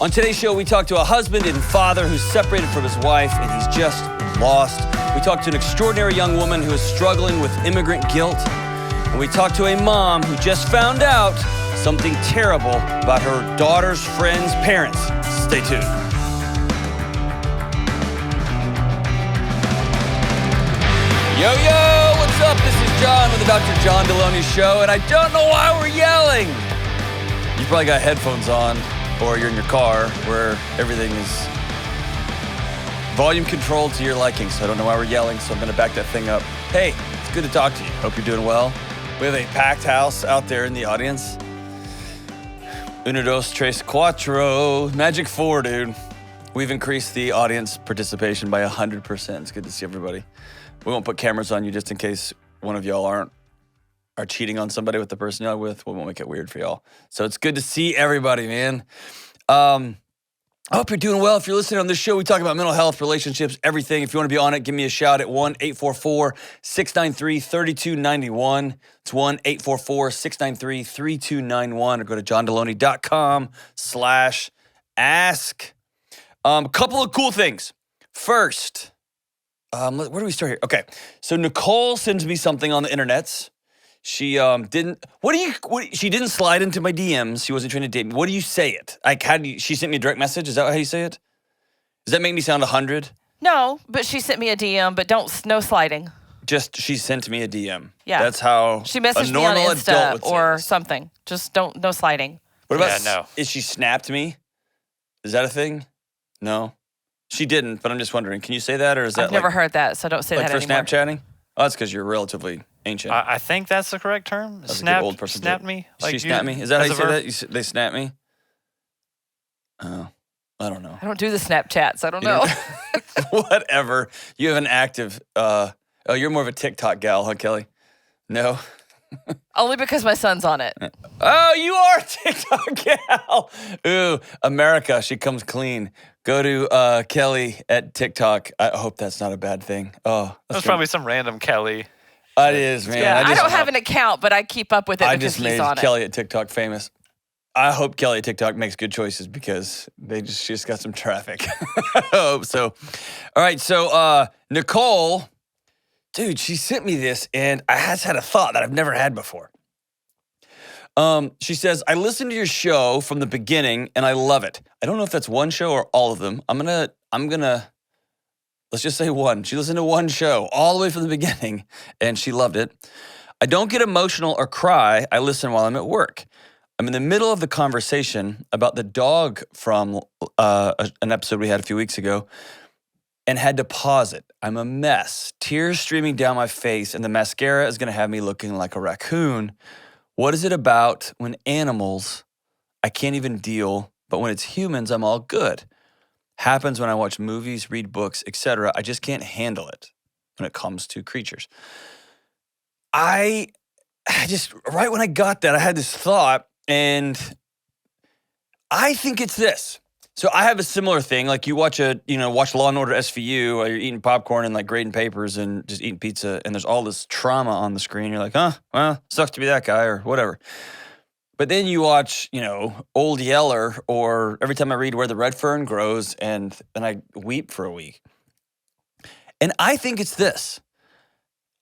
On today's show, we talk to a husband and father who's separated from his wife and he's just lost. We talk to an extraordinary young woman who is struggling with immigrant guilt. And we talk to a mom who just found out something terrible about her daughter's friend's parents. Stay tuned. Yo, what's up? This is John with the Dr. John Delony Show, and I don't know why we're yelling. You probably got headphones on, or you're in your car where everything is volume controlled to your liking, so I don't know why we're yelling, so I'm going to back that thing up. Hey, it's good to talk to you. Hope you're doing well. We have a packed house out there in the audience. Uno, dos, tres, cuatro. Magic 4, dude. We've increased the audience participation by 100%. It's good to see everybody. We won't put cameras on you just in case one of y'all are cheating on somebody with the person you're with. We won't make it weird for y'all. So it's good to see everybody, man. I hope you're doing well. If you're listening on this show, we talk about mental health, relationships, everything. If you want to be on it, give me a shout at 1-844-693-3291. It's 1-844-693-3291, or go to johndelony.com/ask. Couple of cool things. First, where do we start here? Okay, so Nicole sends me something on the internets. She she didn't slide into my DMs. She wasn't trying to date me. What do you say it? Like, she sent me a direct message? Is that how you say it? Does that make me sound 100? No, but she sent me a DM, but no sliding. Just, she sent me a DM. Yeah. That's how she messaged a normal me on adult Insta would say or this. something. Just no sliding. What about, no. Is she snapped me? Is that a thing? No. She didn't, but I'm just wondering. Can you say that, or is that I've never heard that, so don't say like that for anymore. Snapchatting? Oh, that's because you're relatively ancient. I think that's the correct term. That's a good old person Snapped joke. me. She snapped me? Is that how you say that? They snap me? Oh, I don't know. I don't do the Snapchats. I don't know. Whatever. You have an active, you're more of a TikTok gal, huh, Kelly? No? Only because my son's on it. Oh, you are a TikTok gal. Ooh, America, she comes clean. Go to Kelly at TikTok. I hope that's not a bad thing. Oh, There's probably some random Kelly. It is, man. Yeah, I don't have an account, but I keep up with it I because just he's made on Kelly at TikTok famous. I hope Kelly at TikTok makes good choices because she just got some traffic. I hope so. All right, so Nicole, dude, she sent me this, and I just had a thought that I've never had before. She says, I listened to your show from the beginning, and I love it. I don't know if that's one show or all of them. I'm gonna, let's just say one. She listened to one show all the way from the beginning, and she loved it. I don't get emotional or cry. I listen while I'm at work. I'm in the middle of the conversation about the dog from an episode we had a few weeks ago and had to pause it. I'm a mess, tears streaming down my face, and the mascara is going to have me looking like a raccoon. What is it about when animals, I can't even deal, but when it's humans, I'm all good. Happens when I watch movies, read books, etc. I just can't handle it when it comes to creatures. I just, right when I got that, I had this thought, and I think it's this. So I have a similar thing. Like you watch Law and Order SVU, or you're eating popcorn and like grading papers and just eating pizza, and there's all this trauma on the screen. You're like, well, sucks to be that guy or whatever. But then you watch, Old Yeller, or every time I read Where the Red Fern Grows, and then I weep for a week. And I think it's this.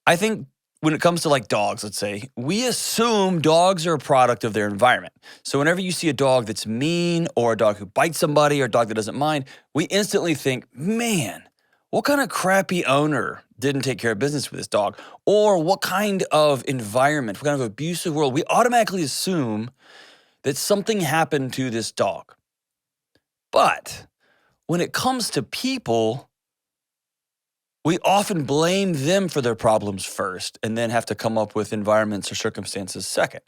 I think when it comes to like dogs, let's say, we assume dogs are a product of their environment. So whenever you see a dog that's mean, or a dog who bites somebody, or a dog that doesn't mind, we instantly think, man, what kind of crappy owner didn't take care of business with this dog? Or what kind of environment, what kind of abusive world? We automatically assume that something happened to this dog. But when it comes to people, we often blame them for their problems first and then have to come up with environments or circumstances second.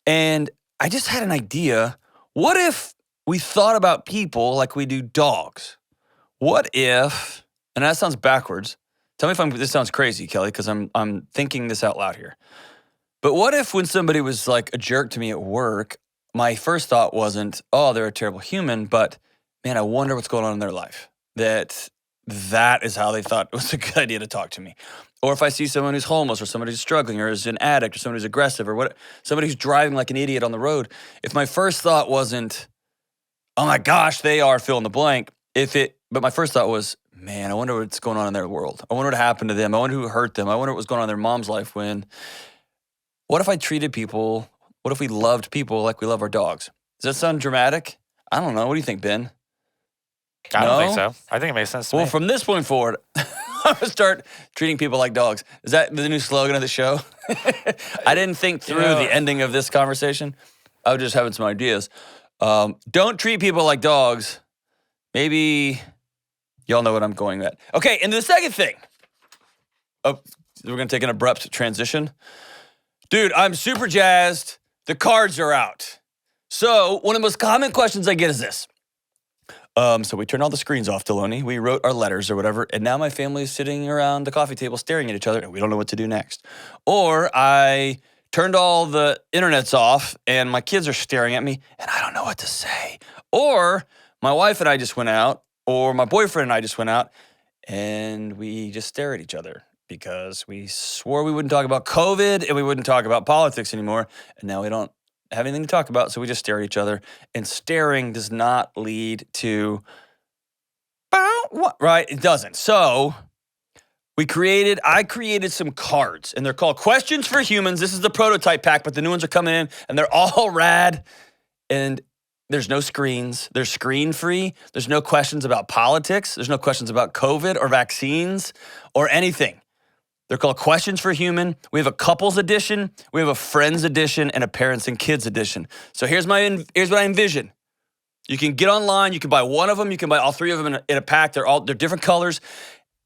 And I just had an idea. What if we thought about people like we do dogs? What if, and that sounds backwards. Tell me if this sounds crazy, Kelly, because I'm thinking this out loud here. But what if when somebody was like a jerk to me at work, my first thought wasn't, oh, they're a terrible human, but man, I wonder what's going on in their life. That is how they thought it was a good idea to talk to me. Or if I see someone who's homeless, or somebody who's struggling, or is an addict, or somebody who's aggressive, or somebody who's driving like an idiot on the road, if my first thought wasn't, oh my gosh, they are fill in the blank. But my first thought was, man, I wonder what's going on in their world. I wonder what happened to them. I wonder who hurt them. I wonder what was going on in their mom's life what if I treated people, what if we loved people like we love our dogs? Does that sound dramatic? I don't know. What do you think, Ben? I don't think No? so. I think it makes sense to Well, me. from this point forward, I'm going to start treating people like dogs. Is that the new slogan of the show? I didn't think through the ending of this conversation. I was just having some ideas. Don't treat people like dogs. Maybe y'all know what I'm going at. Okay, and the second thing. Oh, we're going to take an abrupt transition. Dude, I'm super jazzed. The cards are out. So one of the most common questions I get is this. So we turned all the screens off, Delony. We wrote our letters or whatever, and now my family is sitting around the coffee table staring at each other, and we don't know what to do next. Or I turned all the internets off, and my kids are staring at me, and I don't know what to say. Or my wife and I just went out, or my boyfriend and I just went out, and we just stare at each other because we swore we wouldn't talk about COVID and we wouldn't talk about politics anymore, and now we don't have anything to talk about, so we just stare at each other. And staring does not lead to, right? It doesn't. So I created some cards, and they're called Questions for Humans. This is the prototype pack, but the new ones are coming in, and they're all rad. And there's no screens. They're screen-free. There's no questions about politics. There's no questions about COVID or vaccines or anything. They're called Questions for Human. We have a couples edition, we have a friends edition, and a parents and kids edition. So here's what I envision. You can get online, you can buy one of them, you can buy all three of them in a pack. They're different colors.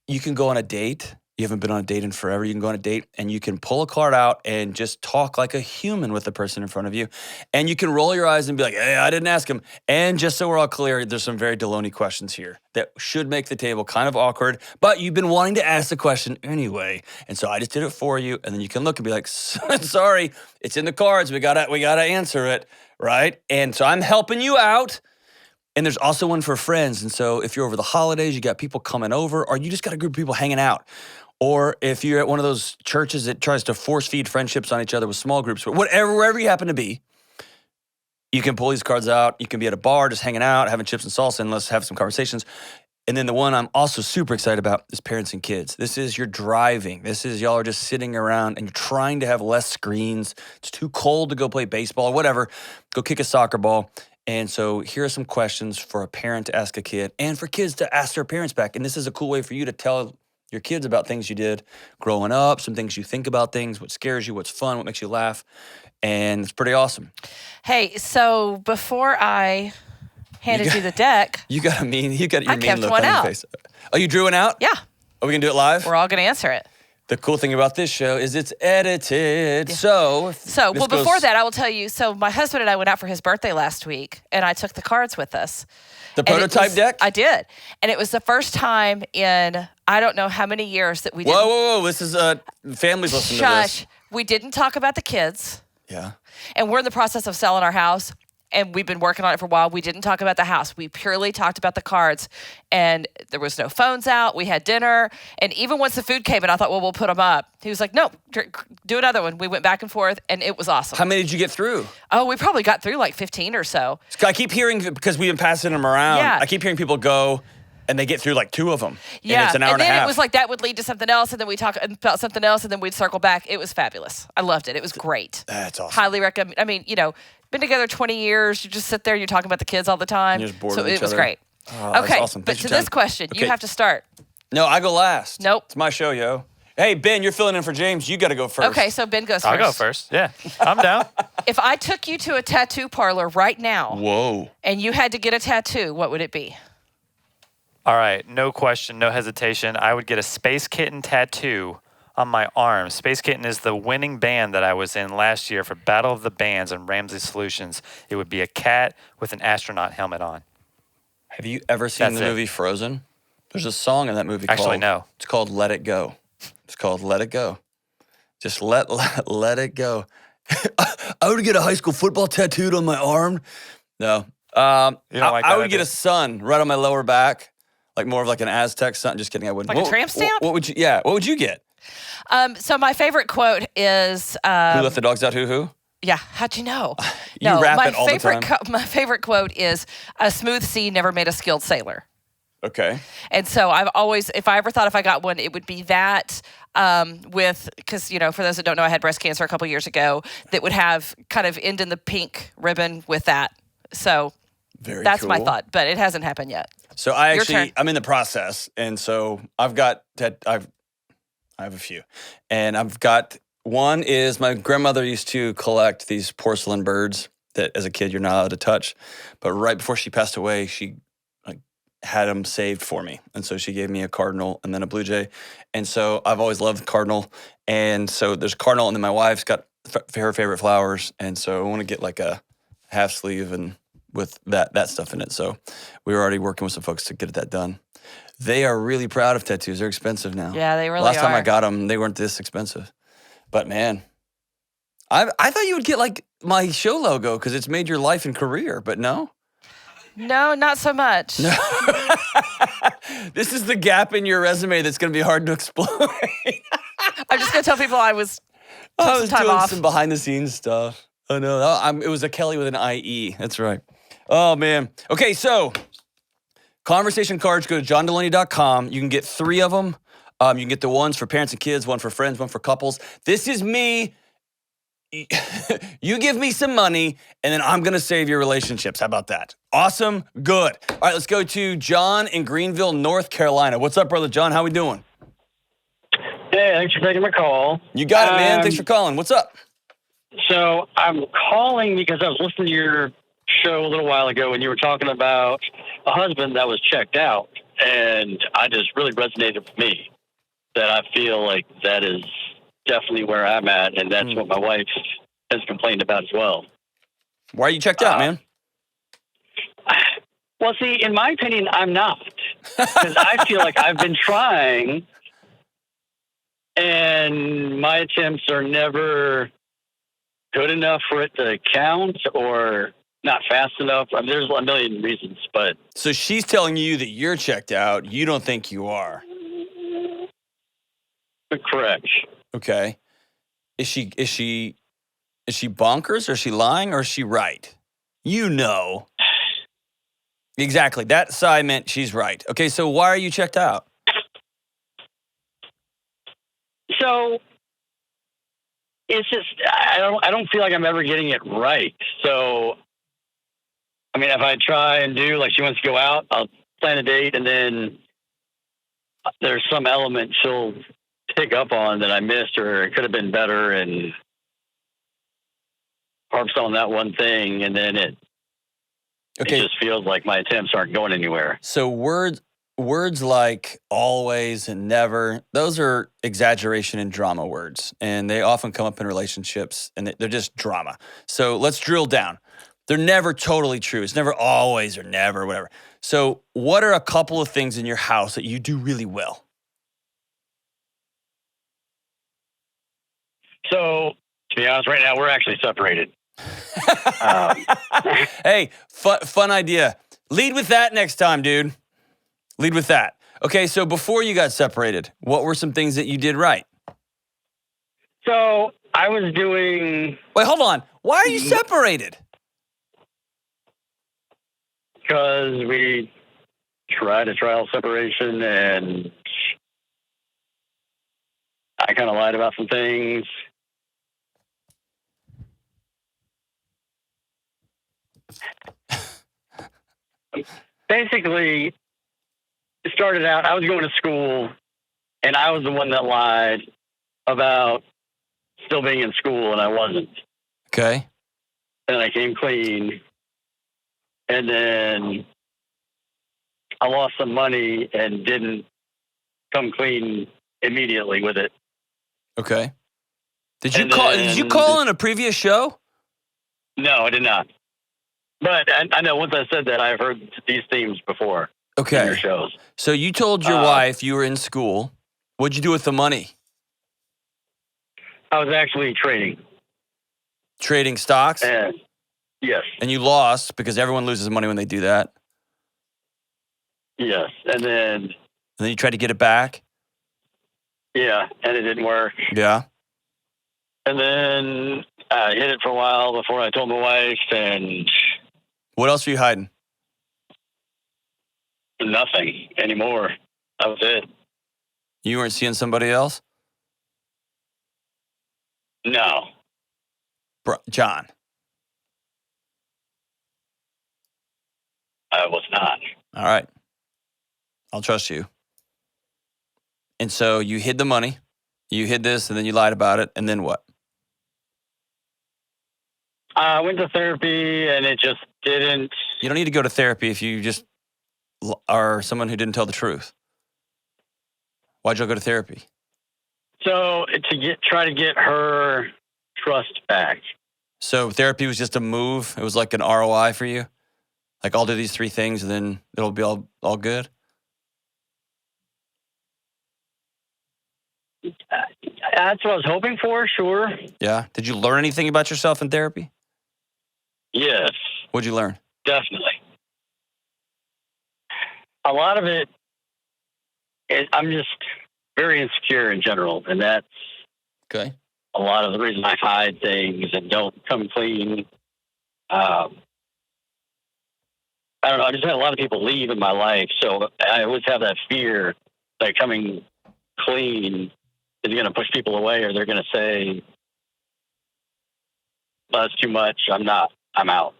You can go on a date. You haven't been on a date in forever. You can go on a date and you can pull a card out and just talk like a human with the person in front of you. And you can roll your eyes and be like, hey, I didn't ask him. And just so we're all clear, there's some very Delony questions here that should make the table kind of awkward, but you've been wanting to ask the question anyway. And so I just did it for you. And then you can look and be like, sorry, it's in the cards. We gotta answer it, right? And so I'm helping you out. And there's also one for friends. And so if you're over the holidays, you got people coming over, or you just got a group of people hanging out. Or if you're at one of those churches that tries to force feed friendships on each other with small groups, wherever you happen to be, you can pull these cards out. You can be at a bar just hanging out, having chips and salsa, and let's have some conversations. And then the one I'm also super excited about is parents and kids. This is you're driving. This is y'all are just sitting around and you're trying to have less screens. It's too cold to go play baseball or whatever. Go kick a soccer ball. And so here are some questions for a parent to ask a kid and for kids to ask their parents back. And this is a cool way for you to tell your kids about things you did growing up, some things you think about things, what scares you, what's fun, what makes you laugh. And it's pretty awesome. Hey, so before I handed you the deck, You got your mean look on one your out. face. Oh, you drew one out? yeah, Are we going to do it live? we're all going to answer it. The cool thing about this show is it's edited. Yeah. So Before that, I will tell you, so my husband and I went out for his birthday last week, and I took the cards with us. The And it prototype was- deck? I did. And it was the first time in, I don't know how many years that we didn't. Whoa. This is, families listening to this. Shush. We didn't talk about the kids. Yeah. And we're in the process of selling our house. And we've been working on it for a while. We didn't talk about the house. We purely talked about the cards. And there was no phones out. We had dinner. And even once the food came in, I thought, well, we'll put them up. He was like, no, do another one. We went back and forth, and it was awesome. How many did you get through? Oh, we probably got through like 15 or so. I keep hearing, because we've been passing them around, Yeah. I keep hearing people go, and they get through like 2 of them. Yeah, And it's an hour and a then half. it was like that would lead to something else, and then we talk about something else, and then we'd circle back. It was fabulous. I loved it. It was great. That's awesome. Highly recommend. I mean, been together 20 years. You just sit there, you're talking about the kids all the time. You're just bored so with each it was other. great. Oh, that's Okay, awesome. but Thanks to for your this time. question, you Okay. have to start. No, I go last. Nope. It's my show, yo. Hey, Ben, you're filling in for James. You got to go first. Okay, so Ben goes first. I'll go first. Yeah, I'm down. If I took you to a tattoo parlor right now Whoa. and you had to get a tattoo, what would it be? All right, no question, no hesitation. I would get a Space Kitten tattoo on my arm. Space Kitten is the winning band that I was in last year for Battle of the Bands and Ramsey Solutions. It would be a cat with an astronaut helmet on. Have you ever seen That's the it. movie Frozen? There's a song in that movie Actually, called... no. It's called Let It Go. It's called Let It Go. Just let it go. I would get a high school football tattooed on my arm. No. You don't like I that would get idea? a sun right on my lower back, like more of like an Aztec sun. Just kidding, I wouldn't. Like a tramp stamp? What would you? Yeah. What would you get? So my favorite quote is Who let the dogs out? Who? Yeah, how'd you know? You No, rap my it all the favorite time. my favorite quote is a smooth sea never made a skilled sailor. Okay. And so I've always, if I ever thought if I got one, it would be that because, for those that don't know, I had breast cancer a couple years ago that would have kind of end in the pink ribbon with that. So Very that's cool. my thought, but it hasn't happened yet. So turn. I'm in the process, and so I have a few, and I've got one is my grandmother used to collect these porcelain birds that as a kid you're not allowed to touch, but right before she passed away, she had them saved for me, and so she gave me a cardinal and then a blue jay, and so I've always loved cardinal, and so there's cardinal, and then my wife's got her favorite flowers, and so I want to get like a half sleeve and with that stuff in it. So we were already working with some folks to get that done. They are really proud of tattoos. They're expensive now. Yeah, they really Last time I are. got them, they weren't this expensive. But man, I thought you would get like my show logo because it's made your life and career, but no. No, not so much. No. This is the gap in your resume that's going to be hard to explain. I'm just going to tell people I was doing time off. some behind the scenes stuff. Oh no, it was a Kelly with an IE. That's right. Oh man. Okay, so conversation cards, go to johndelony.com. You can get 3 of them. You can get the ones for parents and kids, one for friends, one for couples. This is me. You give me some money, and then I'm going to save your relationships. How about that? Awesome. Good. All right, let's go to John in Greenville, North Carolina. What's up, brother John? How we doing? Hey, thanks for taking my call. You got it, man. Thanks for calling. What's up? So I'm calling because I was listening to your show a little while ago when you were talking about a husband that was checked out, and I just really resonated with me that I feel like that is definitely where I'm at, and that's what my wife has complained about as well. Why are you checked out, man? Well, see, in my opinion, I'm not, because I feel like I've been trying, and my attempts are never good enough for it to count or not fast enough. I mean, there's a million reasons, but... So she's telling you that you're checked out. You don't think you are. Correct. Okay. Is she bonkers, or is she lying, or is she right? You know. Exactly. That sigh meant she's right. Okay, so why are you checked out? So it's just I don't feel like I'm ever getting it right. So I mean, if I try and do like she wants to go out, I'll plan a date, and then there's some element she'll pick up on that I missed, or it could have been better, and harps on that one thing, and then it just feels like my attempts aren't going anywhere. So words like always and never, those are exaggeration and drama words, and they often come up in relationships, and they're just drama. So let's drill down. They're never totally true. It's never always or never, whatever. So what are a couple of things in your house that you do really well? So, to be honest, right now we're actually separated. Hey, fun idea. Lead with that next time, dude. Lead with that. Okay, so before you got separated, what were some things that you did right? So I was doing... Wait, hold on. Why are you separated? Because we tried a trial separation, and I kind of lied about some things. Basically, it started out, I was going to school, and I was the one that lied about still being in school, and I wasn't. Okay. And I came clean, and then I lost some money and didn't come clean immediately with it. Okay. Did you call in a previous show? No, I did not. But I know once I said that, I've heard these themes before. Okay. In your shows. So you told your wife you were in school. What'd you do with the money? I was actually trading. Trading stocks? Yes. And you lost because everyone loses money when they do that. Yes. And then you tried to get it back? Yeah, and it didn't work. Yeah. And then I hid it for a while before I told my wife, and What else are you hiding? nothing anymore. That was it. You weren't seeing somebody else? No. John. I was not. All right. I'll trust you. And so you hid the money, you hid this, and then you lied about it, and then what? I went to therapy, and it just didn't. You don't need to go to therapy if you just are someone who didn't tell the truth. Why'd you go to therapy? So to try to get her trust back. So therapy was just a move. It was like an ROI for you. Like, I'll do these 3 things and then it'll be all good. That's what I was hoping for. Sure. Yeah. Did you learn anything about yourself in therapy? Yes, What'd you learn? definitely. A lot of it, I'm just very insecure in general, and that's Okay. a lot of the reason I hide things and don't come clean. I don't know. I just had a lot of people leave in my life, so I always have that fear that coming clean is going to push people away, or they're going to say, well, "That's too much. I'm not. I'm out."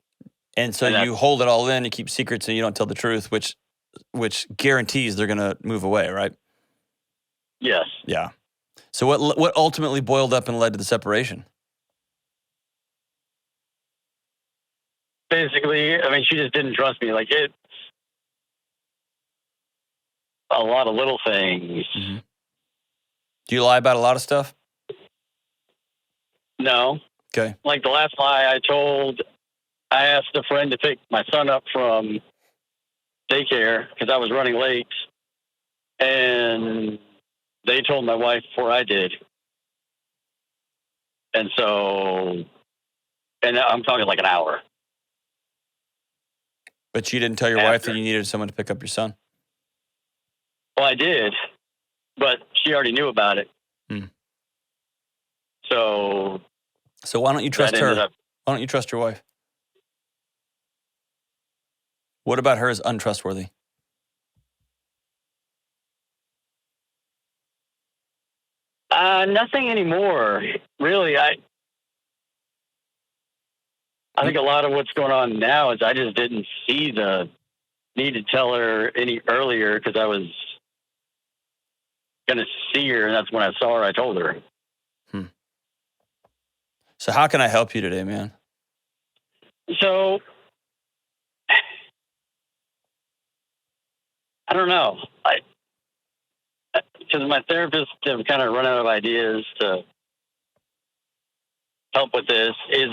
And so And you hold it all in, you keep secrets, and you don't tell the truth, which guarantees they're going to move away, right? Yes. Yeah. So what ultimately boiled up and led to the separation? Basically, I mean, she just didn't trust me. Like, it's a lot of little things. Mm-hmm. Do you lie about a lot of stuff? No. Okay. Like the last lie I asked a friend to pick my son up from daycare because I was running late, and they told my wife before I did. And so, and I'm talking like an hour. But you didn't tell your wife that you needed someone to pick up your son? Well, I did, but she already knew about it. Hmm. So why don't you trust that her? ended up. Why don't you trust your wife? What about her is untrustworthy? Nothing anymore, really. I think a lot of what's going on now is I just didn't see the need to tell her any earlier because I was going to see her, and that's when I saw her. I told her. So how can I help you today, man? So I don't know. Because my therapist have kind of run out of ideas to help with this. Is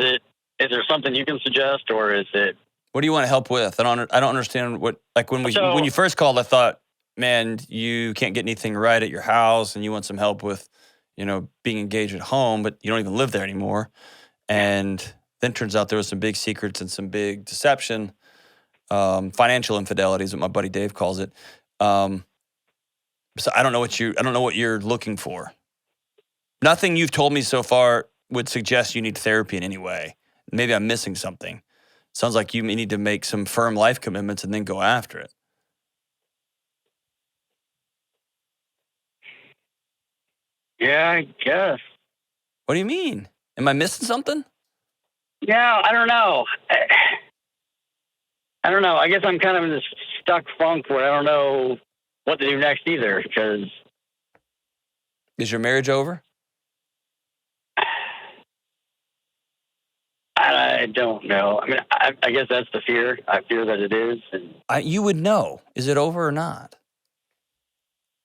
there something you can suggest, or is it? What do you want help with? I don't understand what, like when you first called, I thought, man, you can't get anything right at your house and you want some help with, being engaged at home, but you don't even live there anymore. And then turns out there was some big secrets and some big deception, financial infidelity is what my buddy Dave calls it. So I don't know what you're looking for. Nothing you've told me so far would suggest you need therapy in any way. Maybe I'm missing something. Sounds like you need to make some firm life commitments and then go after it. Yeah, I guess. What do you mean? Am I missing something? Yeah, I don't know. I don't know. I guess I'm kind of in this stuck funk where I don't know what to do next either. Because Is your marriage over? I don't know. I mean, I guess that's the fear. I fear that it is. And You would know. Is it over or not?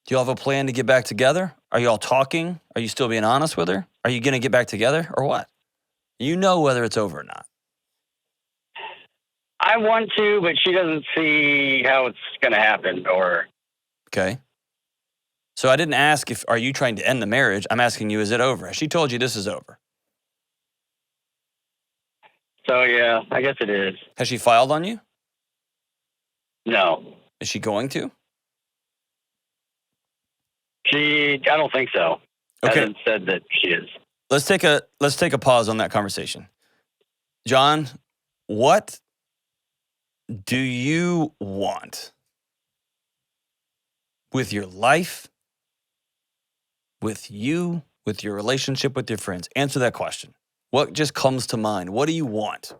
Do you all have a plan to get back together? Are you all talking? Are you still being honest with her? Are you going to get back together or what? You know whether it's over or not. I want to, but she doesn't see how it's going to happen. Or Okay. So I didn't ask are you trying to end the marriage? I'm asking you, is it over? Has she told you this is over? so, yeah, I guess it is. Has she filed on you? No, Is she going to? I don't think so. Okay. Hasn't said that she is. let's take a pause on that conversation. John, what do you want with your life, with you, with your relationship with your friends? Answer that question. What just comes to mind? What do you want?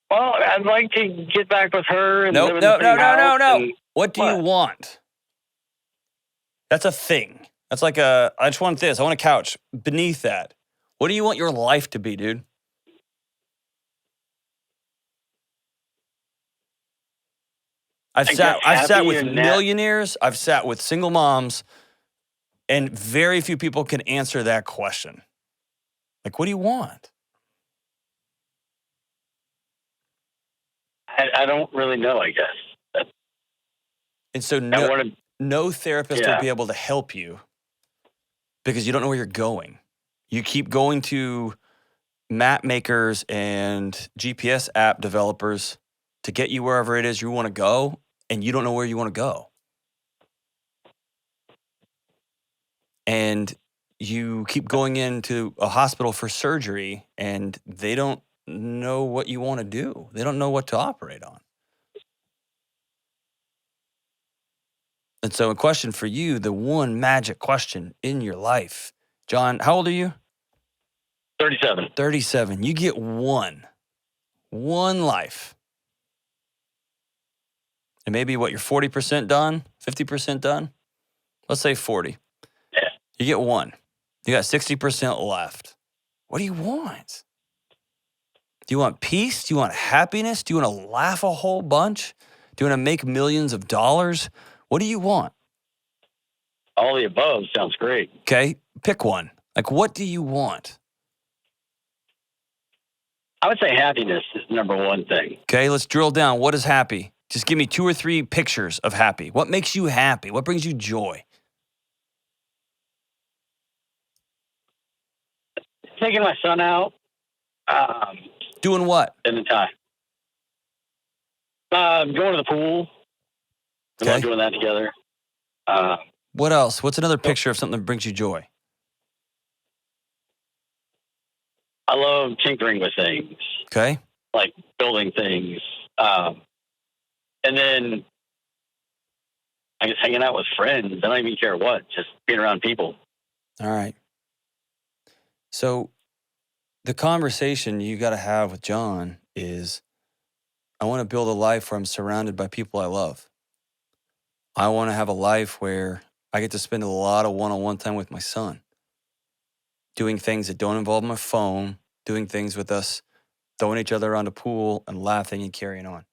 Well, I'd like to get back with her and No. live in the same house. And What do you What? want? That's a thing. That's like I just want this. I want a couch. Beneath that, what do you want your life to be, dude? I've I sat guess happy with and that- millionaires. I've sat with single moms, and very few people can answer that question. Like, what do you want? I don't really know, I guess. And so I want to, no therapist will Yeah. be able to help you because you don't know where you're going. You keep going to map makers and GPS app developers to get you wherever it is you want to go, and you don't know where you want to go. And you keep going into a hospital for surgery, and they don't know what you want to do. They don't know what to operate on. And so a question for you, the one magic question in your life. John, how old are you? 37. 37. You get one life. And maybe what, you're 40% done, 50% done? Let's say 40. Yeah. You get one. You got 60% left. What do you want? Do you want peace? Do you want happiness? Do you want to laugh a whole bunch? Do you want to make millions of dollars? What do you want? All the above sounds great. Okay, pick one. Like, what do you want? I would say happiness is number one thing. Okay, let's drill down. What is happy? Just give me 2 or 3 pictures of happy. What makes you happy? What brings you joy? Taking my son out, Doing what? in the time. Going to the pool. We Okay. love doing that together. What else? What's another picture of something that brings you joy? I love tinkering with things, Okay. like building things. And then I guess hanging out with friends. I don't even care what, just being around people. All right. So the conversation you got to have with John is, I want to build a life where I'm surrounded by people I love. I want to have a life where I get to spend a lot of one-on-one time with my son, doing things that don't involve my phone, doing things with us, throwing each other around a pool and laughing and carrying on.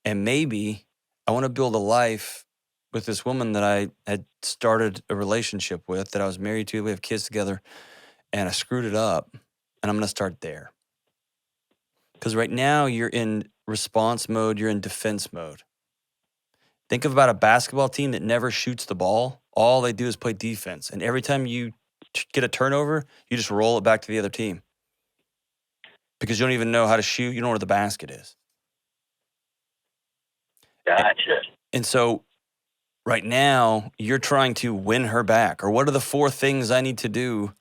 And maybe I want to build a life with this woman that I had started a relationship with, that I was married to. We have kids together, and I screwed it up, and I'm going to start there. Because right now you're in response mode, you're in defense mode. Think about a basketball team that never shoots the ball. All they do is play defense. And every time you get a turnover, you just roll it back to the other team. Because you don't even know how to shoot. You don't know where the basket is. Gotcha. And so right now you're trying to win her back. Or what are the 4 things I need to do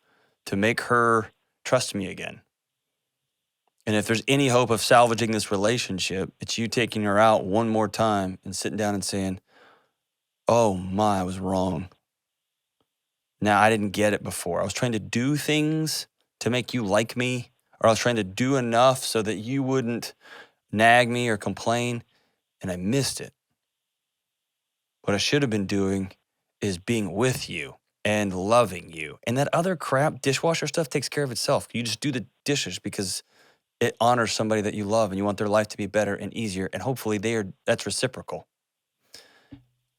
to make her trust me again? And if there's any hope of salvaging this relationship, it's you taking her out one more time and sitting down and saying, oh my, I was wrong. Now, I didn't get it before. I was trying to do things to make you like me, or I was trying to do enough so that you wouldn't nag me or complain, and I missed it. What I should have been doing is being with you and loving you. And that other crap, dishwasher stuff, takes care of itself. You just do the dishes because it honors somebody that you love and you want their life to be better and easier, and hopefully that's reciprocal.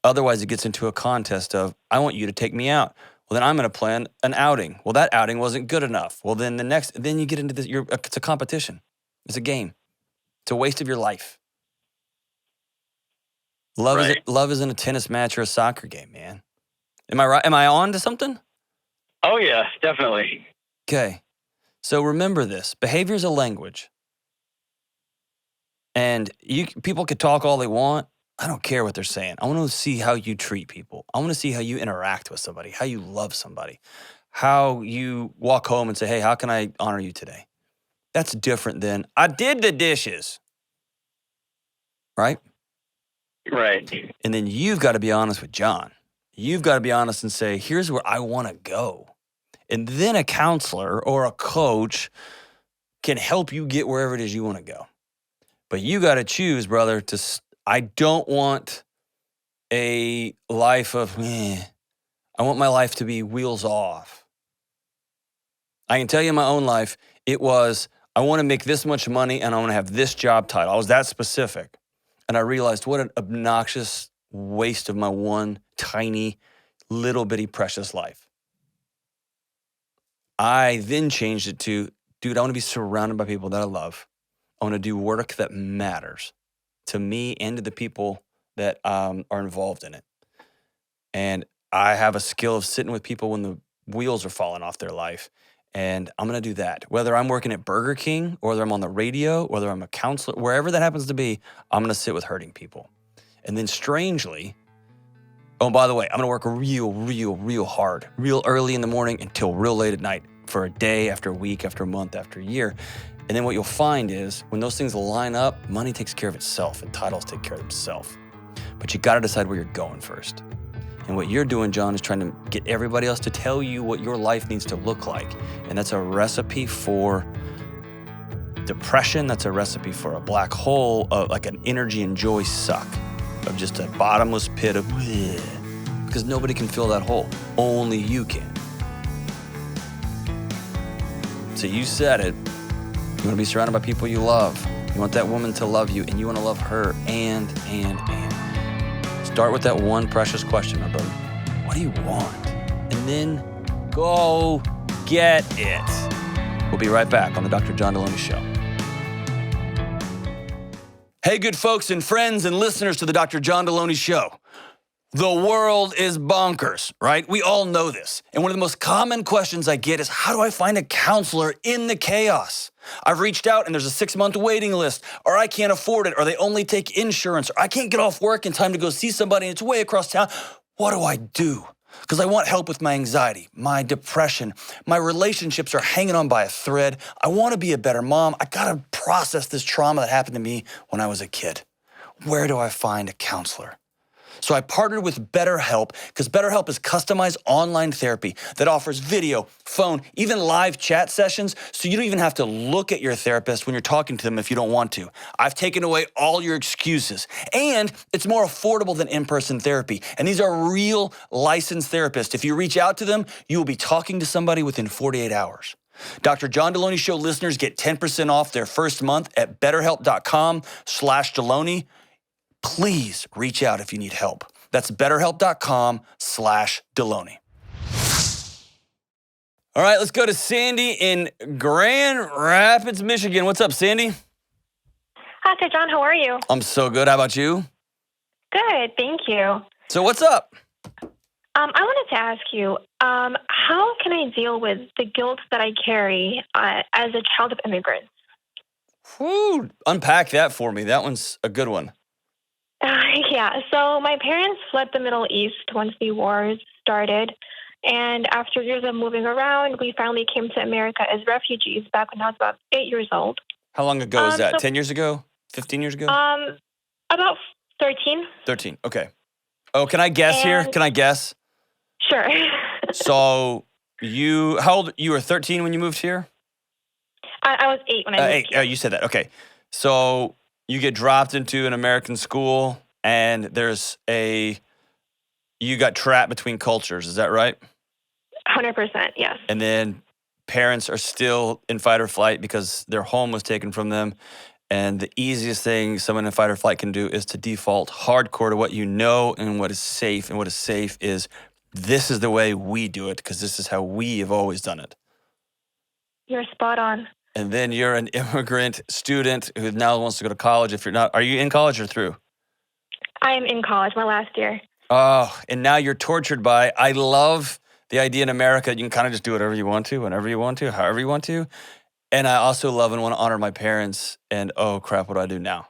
Otherwise, it gets into a contest of, I want you to take me out. Well, then I'm going to plan an outing. Well, that outing wasn't good enough. Well, then then you get into this, it's a competition. It's a game. It's a waste of your life. Love isn't a tennis match or a soccer game, man. Am I right? Am I on to something? Oh, yeah, definitely. Okay. So remember this. Behavior is a language. And people could talk all they want, I don't care what they're saying. I want to see how you treat people. I want to see how you interact with somebody, how you love somebody, how you walk home and say, hey, how can I honor you today? That's different than, I did the dishes, right? Right. And then you've got to be honest with John. You've got to be honest and say, here's where I want to go. And then a counselor or a coach can help you get wherever it is you want to go. But you got to choose, brother, I don't want a life of, I want my life to be wheels off. I can tell you in my own life, it was, I want to make this much money and I want to have this job title. I was that specific. And I realized what an obnoxious waste of my one tiny, little bitty precious life. I then changed it to, dude, I want to be surrounded by people that I love. I want to do work that matters to me and to the people that are involved in it. And I have a skill of sitting with people when the wheels are falling off their life. And I'm going to do that. Whether I'm working at Burger King, or whether I'm on the radio, whether I'm a counselor, wherever that happens to be, I'm going to sit with hurting people. And then strangely, oh, by the way, I'm going to work real hard, real early in the morning until real late at night for a day, after a week, after a month, after a year. And then what you'll find is when those things line up, money takes care of itself and titles take care of themselves. But you got to decide where you're going first. And what you're doing, John, is trying to get everybody else to tell you what your life needs to look like. And that's a recipe for depression. That's a recipe for a black hole, of like an energy and joy suck, of just a bottomless pit of, because nobody can fill that hole. Only you can. So you said it. You want to be surrounded by people you love. You want that woman to love you, and you want to love her, and. Start with that one precious question, my brother. What do you want? And then go get it. We'll be right back on the Dr. John Delony Show. Hey, good folks and friends and listeners to the Dr. John Delony Show. The world is bonkers, right? We all know this. And one of the most common questions I get is, how do I find a counselor in the chaos? I've reached out and there's a 6-month waiting list, or I can't afford it, or they only take insurance, or I can't get off work in time to go see somebody and it's way across town. What do I do? Because I want help with my anxiety, my depression, my relationships are hanging on by a thread. I want to be a better mom. I got to process this trauma that happened to me when I was a kid. Where do I find a counselor? So I partnered with BetterHelp, because BetterHelp is customized online therapy that offers video, phone, even live chat sessions, so you don't even have to look at your therapist when you're talking to them if you don't want to. I've taken away all your excuses, and it's more affordable than in-person therapy. And these are real licensed therapists. If you reach out to them, you will be talking to somebody within 48 hours. Dr. John Delony Show listeners get 10% off their first month at betterhelp.com/Delony. Please reach out if you need help. That's betterhelp.com/Delony. All right, let's go to Sandy in Grand Rapids, Michigan. What's up, Sandy? Hi, Dr. John. How are you? I'm so good. How about you? Good, thank you. So what's up? I wanted to ask you, how can I deal with the guilt that I carry as a child of immigrants? Whew, unpack that for me. That one's a good one. Yeah, so my parents fled the Middle East once the wars started. And after years of moving around, we finally came to America as refugees back when I was about 8 years old. How long ago was that? 10 years ago? 15 years ago? About 13. 13, okay. Oh, can I guess here? Can I guess? Sure. So how old, you were 13 when you moved here? I was 8 when I moved here. Oh, you said that, okay. So you get dropped into an American school and you got trapped between cultures, is that right? 100%, yes. And then parents are still in fight or flight because their home was taken from them. And the easiest thing someone in fight or flight can do is to default hardcore to what you know and what is safe. And what is safe is, this is the way we do it because this is how we have always done it. You're spot on. And then you're an immigrant student who now wants to go to college. If you're not, are you in college or through? I am in college, my last year. Oh, and now you're tortured by, I love the idea in America, you can kind of just do whatever you want to, whenever you want to, however you want to. And I also love and want to honor my parents. And oh crap, what do I do now?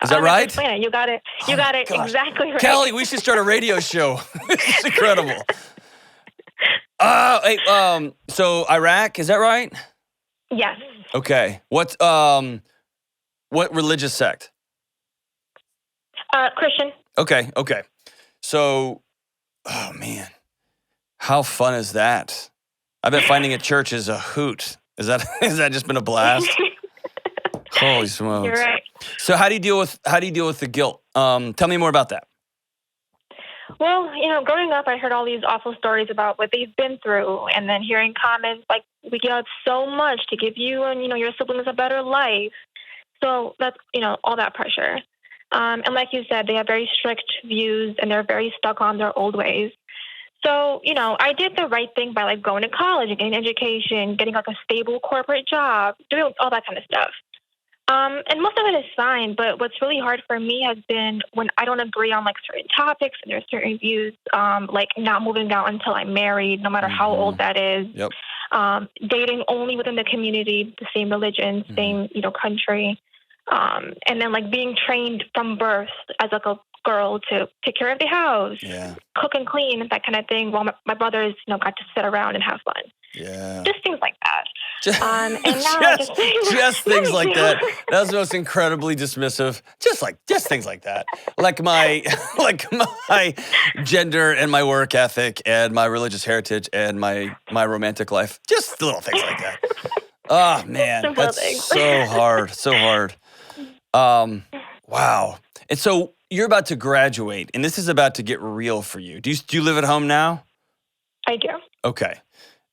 Is that right? Explain it. You got it. You got it gosh. exactly right. Kelly, we should start a radio show. It's incredible. So Iraq, is that right? Yes. Okay. What religious sect? Christian. Okay. So, oh man, how fun is that? I bet finding a church is a hoot. Has that just been a blast? Holy smokes! You're right. So how do you deal with the guilt? Tell me more about that. Well, growing up, I heard all these awful stories about what they've been through, and then hearing comments like, "We give out so much to give you and your siblings a better life." So that's all that pressure. And like you said, they have very strict views, and they're very stuck on their old ways. So, I did the right thing by like going to college and getting an education, getting like a stable corporate job, doing all that kind of stuff. And most of it is fine, but what's really hard for me has been when I don't agree on like certain topics and there's certain views, like not moving out until I'm married, no matter how old that is. Yep. Dating only within the community, the same religion, same, country. And then like being trained from birth as like a girl to take care of the house, cook and clean, that kind of thing, while my brothers, got to sit around and have fun. Yeah. Just things like that. And now just things like that. That was the most incredibly dismissive. Just things like that. Like my gender and my work ethic and my religious heritage and my romantic life. Just little things like that. Oh man, that's so hard. So hard. Wow. And so you're about to graduate, and this is about to get real for you. Do you live at home now? I do. Okay.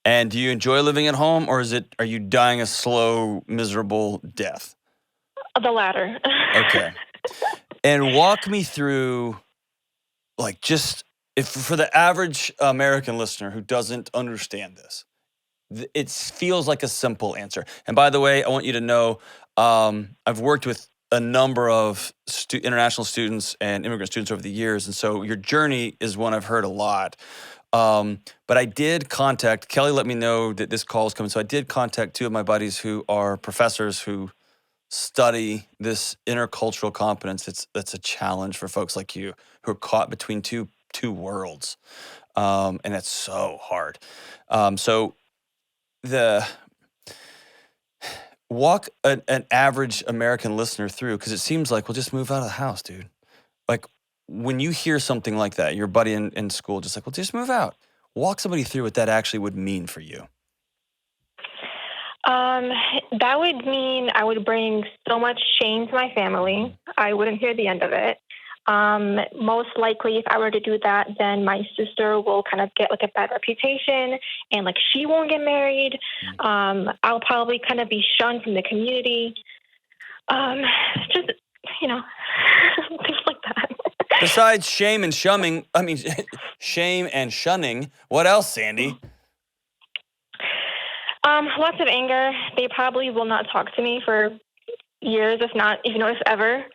And do you enjoy living at home, or are you dying a slow, miserable death? The latter. Okay. And walk me through, like, just if for the average American listener who doesn't understand this, it feels like a simple answer. And by the way, I want you to know I've worked with a number of international students and immigrant students over the years, and so your journey is one I've heard a lot. But I did contact, Kelly let me know that this call is coming, so I did contact two of my buddies who are professors who study this intercultural competence. That's a challenge for folks like you who are caught between two worlds, and that's so hard. So walk an average American listener through, because it seems like, well, just move out of the house, dude. Like, when you hear something like that, your buddy in school just like, well, just move out. Walk somebody through what that actually would mean for you. That would mean I would bring so much shame to my family. I wouldn't hear the end of it. Most likely, if I were to do that, then my sister will kind of get like a bad reputation, and like she won't get married. I'll probably kind of be shunned from the community. Just things like that. Besides shame and shunning, shame and shunning, what else, Sandy? Lots of anger. They probably will not talk to me for years, if ever.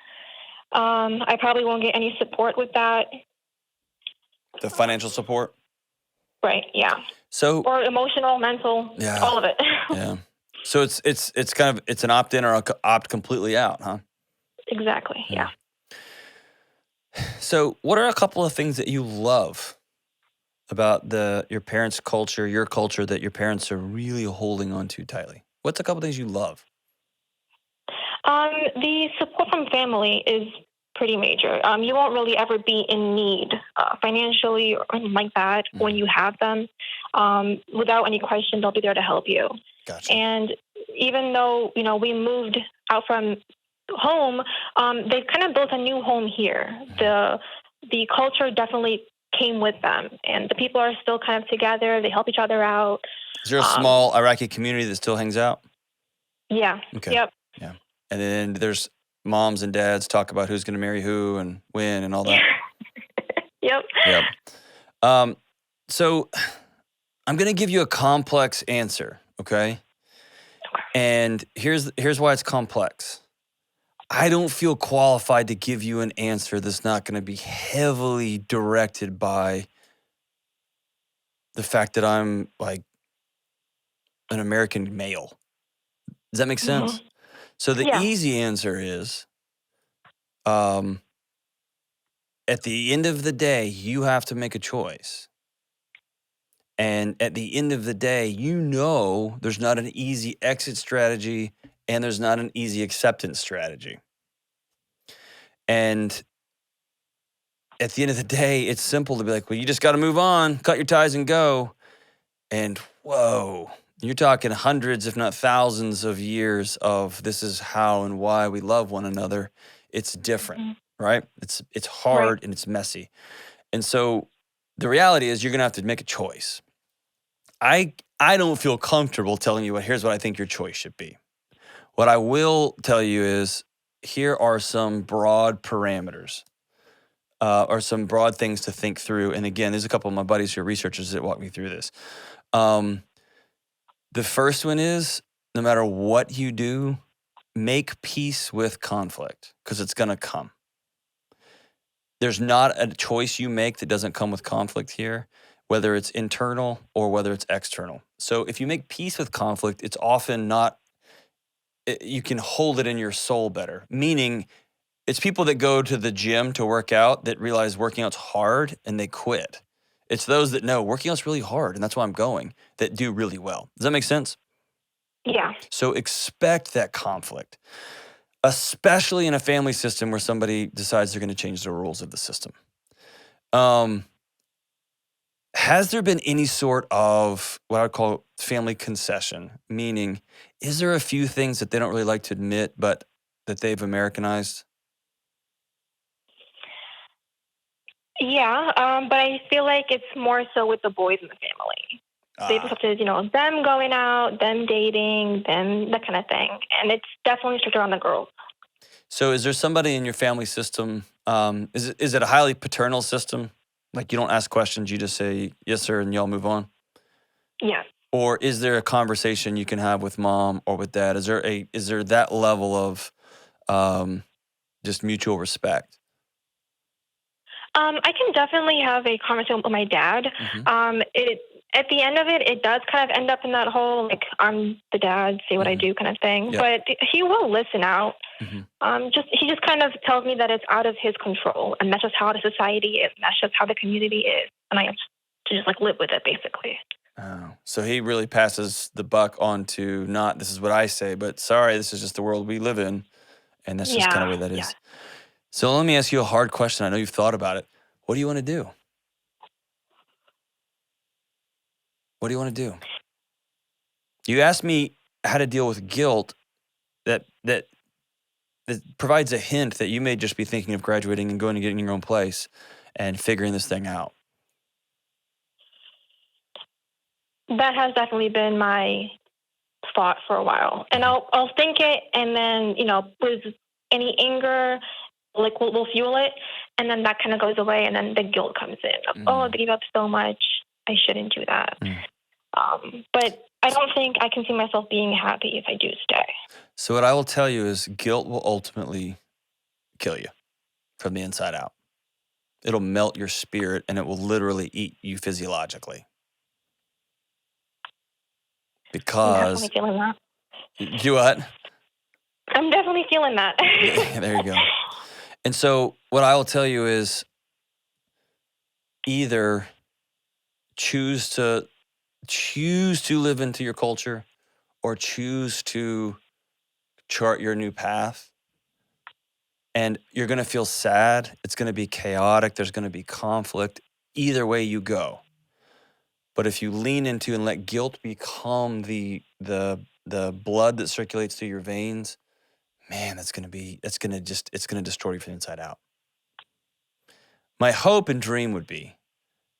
I probably won't get any support with that. The financial support? Right, yeah. Or emotional, mental, all of it. Yeah. So it's kind of an opt-in or opt completely out, huh? Exactly, yeah. So what are a couple of things that you love about your parents' culture, your culture, that your parents are really holding on to tightly? What's a couple of things you love? The support from family is pretty major. You won't really ever be in need financially or anything like that when you have them. Without any question, they'll be there to help you. Gotcha. And even though, we moved out from home, they've kind of built a new home here. The culture definitely came with them, and the people are still kind of together. They help each other out. Is there a small Iraqi community that still hangs out? Yeah. Okay. Yep. Yeah. And then there's moms and dads talk about who's going to marry who and when and all that. Yep. So I'm going to give you a complex answer, okay? And here's why it's complex. I don't feel qualified to give you an answer that's not going to be heavily directed by the fact that I'm like an American male. Does that make sense? So the easy answer is, at the end of the day, you have to make a choice. And at the end of the day, there's not an easy exit strategy and there's not an easy acceptance strategy. And at the end of the day, it's simple to be like, well, you just got to move on, cut your ties and go. And whoa, you're talking hundreds, if not thousands of years of this is how and why we love one another. It's different, right? It's hard and it's messy. And so the reality is you're going to have to make a choice. I don't feel comfortable telling you here's what I think your choice should be. What I will tell you is here are some broad parameters or some broad things to think through. And again, there's a couple of my buddies who are researchers that walk me through this. The first one is no matter what you do, make peace with conflict because it's going to come. There's not a choice you make that doesn't come with conflict here, whether it's internal or whether it's external. So if you make peace with conflict, it's often not, you can hold it in your soul better. Meaning it's people that go to the gym to work out that realize working out's hard and they quit. It's those that know working out's really hard and that's why I'm going that do really well. Does that make sense? Yeah. So expect that conflict, especially in a family system where somebody decides they're going to change the rules of the system. Has there been any sort of what I would call family concession? Meaning, is there a few things that they don't really like to admit, but that they've Americanized? Yeah, but I feel like it's more so with the boys in the family. They just have to, them going out, them dating, them, that kind of thing. And it's definitely stricter on the girls. So is there somebody in your family system, is it a highly paternal system? Like you don't ask questions, you just say, yes, sir, and y'all move on? Yes. Or is there a conversation you can have with mom or with dad? Is there that level of just mutual respect? I can definitely have a conversation with my dad. Mm-hmm. At the end of it, it does kind of end up in that whole, like, I'm the dad, say what I do kind of thing. Yep. But he will listen out. Mm-hmm. He just kind of tells me that it's out of his control. And that's just how the society is. And that's just how the community is. And I have to just, live with it, basically. Oh, so he really passes the buck on to not, this is what I say, but sorry, this is just the world we live in. And that's just kind of the way that is. Yeah. So let me ask you a hard question. I know you've thought about it. What do you want to do? What do you want to do? You asked me how to deal with guilt that provides a hint that you may just be thinking of graduating and going and getting your own place and figuring this thing out. That has definitely been my thought for a while. And I'll think it, and then, with any anger, we'll fuel it, and then that kind of goes away, and then the guilt comes in. I gave up so much. I shouldn't do that. But I don't think I can see myself being happy if I do stay. So what I will tell you is guilt will ultimately kill you from the inside out. It'll melt your spirit and it will literally eat you physiologically. Because I'm definitely feeling that. Do what? I'm definitely feeling that. There you go. And so what I will tell you is either choose to live into your culture or choose to chart your new path. And you're going to feel sad. It's going to be chaotic. There's going to be conflict. Either way you go. But if you lean into and let guilt become the blood that circulates through your veins, man, it's going to destroy you from the inside out. My hope and dream would be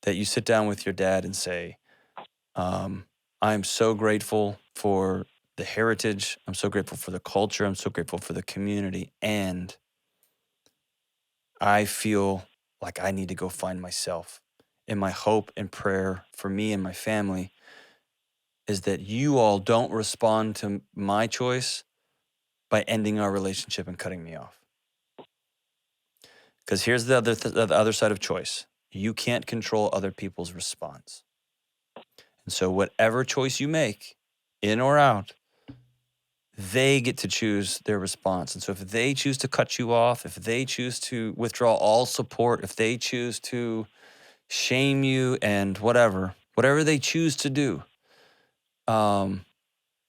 that you sit down with your dad and say, I'm so grateful for the heritage. I'm so grateful for the culture. I'm so grateful for the community. And I feel like I need to go find myself. And my hope and prayer for me and my family is that you all don't respond to my choice by ending our relationship and cutting me off. Because here's the other side of choice. You can't control other people's response. And so whatever choice you make, in or out, they get to choose their response. And so if they choose to cut you off, if they choose to withdraw all support, if they choose to shame you and whatever they choose to do, whatever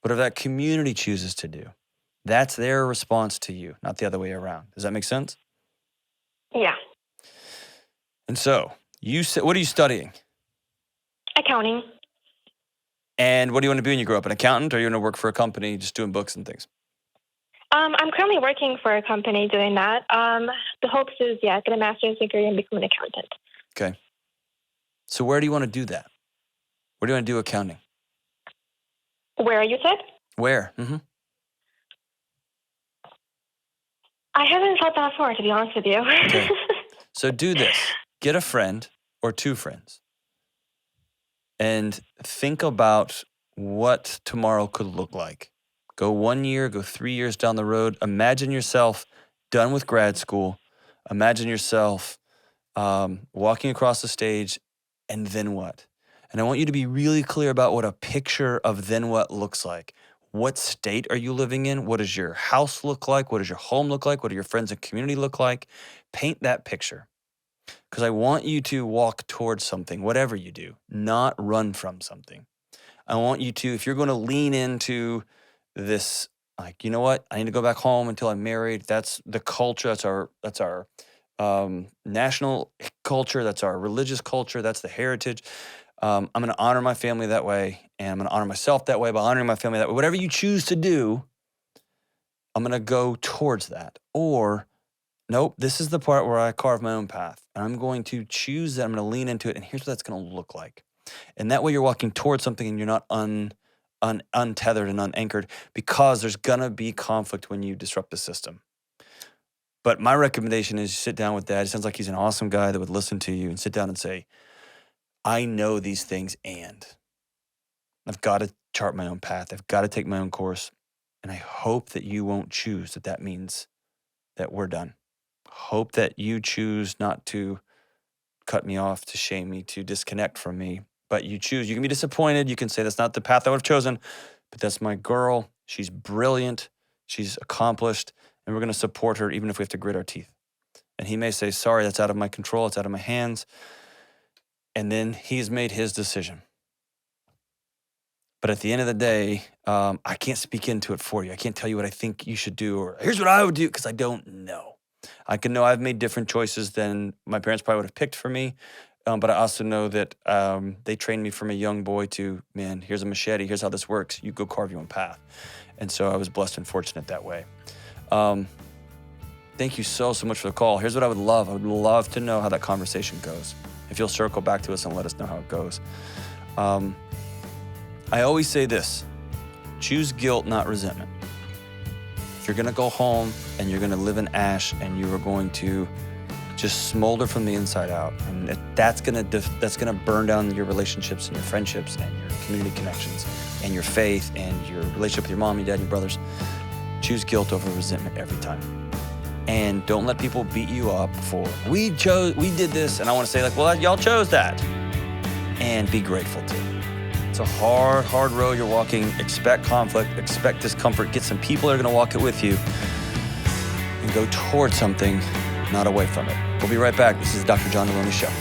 that community chooses to do, that's their response to you, not the other way around. Does that make sense? Yeah. And so you said, what are you studying? Accounting. And what do you want to be when you grow up? An accountant, or you want to work for a company just doing books and things? I'm currently working for a company doing that. The hopes is, get a master's degree and become an accountant. Okay. So where do you want to do that? Where do you want to do accounting? Where, you said? Where? Mm-hmm. I haven't thought that far, to be honest with you. Okay. So do this. Get a friend or two friends and think about what tomorrow could look like. Go 1 year, go 3 years down the road. Imagine yourself done with grad school. Imagine yourself walking across the stage, and then what? And I want you to be really clear about what a picture of then what looks like. What state are you living in? What does your house look like? What does your home look like? What do your friends and community look like? Paint that picture. Because I want you to walk towards something, whatever you do, not run from something. I want you to, if you're going to lean into this, like, you know what? I need to go back home until I'm married. That's the culture. That's our national culture. That's our religious culture. That's the heritage. I'm going to honor my family that way, and I'm going to honor myself that way by honoring my family that way. Whatever you choose to do, I'm going to go towards that. Or, nope, this is the part where I carve my own path, and I'm going to choose that. I'm going to lean into it, and here's what that's going to look like. And that way you're walking towards something, and you're not untethered and unanchored, because there's going to be conflict when you disrupt the system. But my recommendation is you sit down with Dad. It sounds like he's an awesome guy that would listen to you, and sit down and say, I know these things, and I've got to chart my own path. I've got to take my own course. And I hope that you won't choose that means that we're done. Hope that you choose not to cut me off, to shame me, to disconnect from me. But you choose. You can be disappointed. You can say, that's not the path I would have chosen. But that's my girl. She's brilliant. She's accomplished. And we're going to support her even if we have to grit our teeth. And he may say, sorry, that's out of my control. It's out of my hands. And then he's made his decision. But at the end of the day, I can't speak into it for you. I can't tell you what I think you should do, or here's what I would do, because I don't know. I can know I've made different choices than my parents probably would have picked for me. But I also know that they trained me from a young boy to, man, here's a machete. Here's how this works. You go carve your own path. And so I was blessed and fortunate that way. Thank you so much for the call. Here's what I would love. I would love to know how that conversation goes. If you'll circle back to us and let us know how it goes. I always say this, choose guilt, not resentment. If you're going to go home and you're going to live in ash and you are going to just smolder from the inside out, and that's going to burn down your relationships and your friendships and your community connections and your faith and your relationship with your mom, your dad, and your brothers, choose guilt over resentment every time. And don't let people beat you up for, we did this. And I want to say, like, well, y'all chose that. And be grateful too. It's a hard road you're walking. Expect conflict, expect discomfort. Get some people that are going to walk it with you. And go towards something, not away from it. We'll be right back. This is Dr. John Delony Show.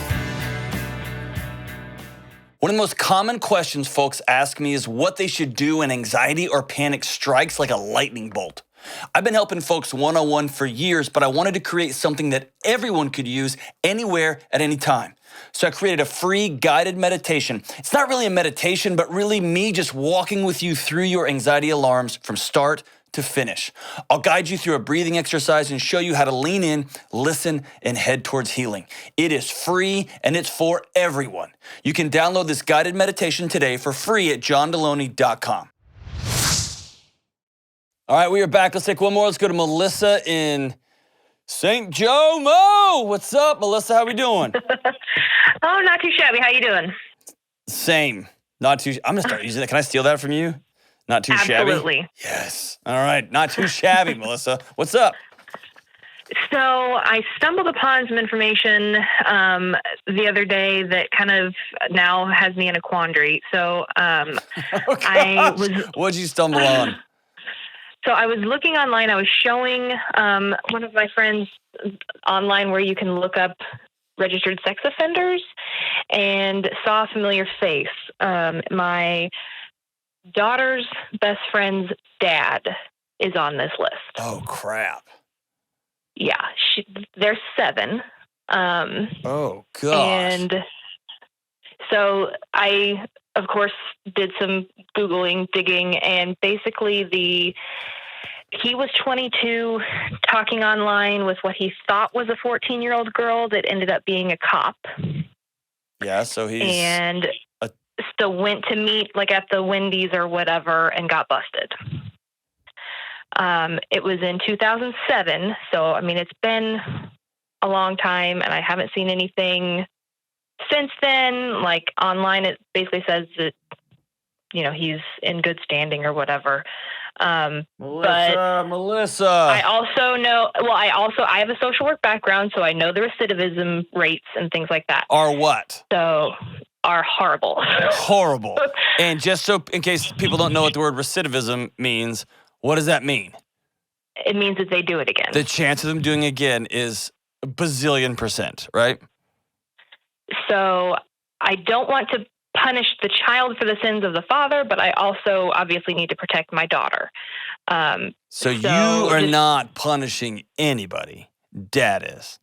One of the most common questions folks ask me is what they should do when anxiety or panic strikes like a lightning bolt. I've been helping folks one-on-one for years, but I wanted to create something that everyone could use anywhere at any time. So I created a free guided meditation. It's not really a meditation, but really me just walking with you through your anxiety alarms from start to finish. I'll guide you through a breathing exercise and show you how to lean in, listen, and head towards healing. It is free and it's for everyone. You can download this guided meditation today for free at johndelony.com. All right, we are back. Let's take one more. Let's go to Melissa in St. Joe. Mo, what's up, Melissa? How we doing? Oh, not too shabby. How you doing? Same. Not too. I'm gonna start using it. Can I steal that from you? Not too shabby. Absolutely. Yes. All right. Not too shabby, Melissa. What's up? So I stumbled upon some information the other day that kind of now has me in a quandary. So What'd you stumble on? So I was looking online. I was showing one of my friends online where you can look up registered sex offenders, and saw a familiar face. My daughter's best friend's dad is on this list. Oh, crap. Yeah, they're 7. Oh, gosh. And so I, of course, did some Googling, digging, and basically he was 22, talking online with what he thought was a 14-year-old girl that ended up being a cop. Yeah, so he's... And so went to meet like at the Wendy's or whatever and got busted. It was in 2007. So, I mean, it's been a long time and I haven't seen anything since then. Like online, it basically says that, he's in good standing or whatever. Melissa. I also know, I have a social work background, so I know the recidivism rates and things like that. Are what? So are horrible. Horrible. And just so in case people don't know what the word recidivism means, what does that mean? It means that they do it again. The chance of them doing it again is a bazillion %, right? So I don't want to punish the child for the sins of the father, but I also obviously need to protect my daughter. So you are not punishing anybody. Dad is.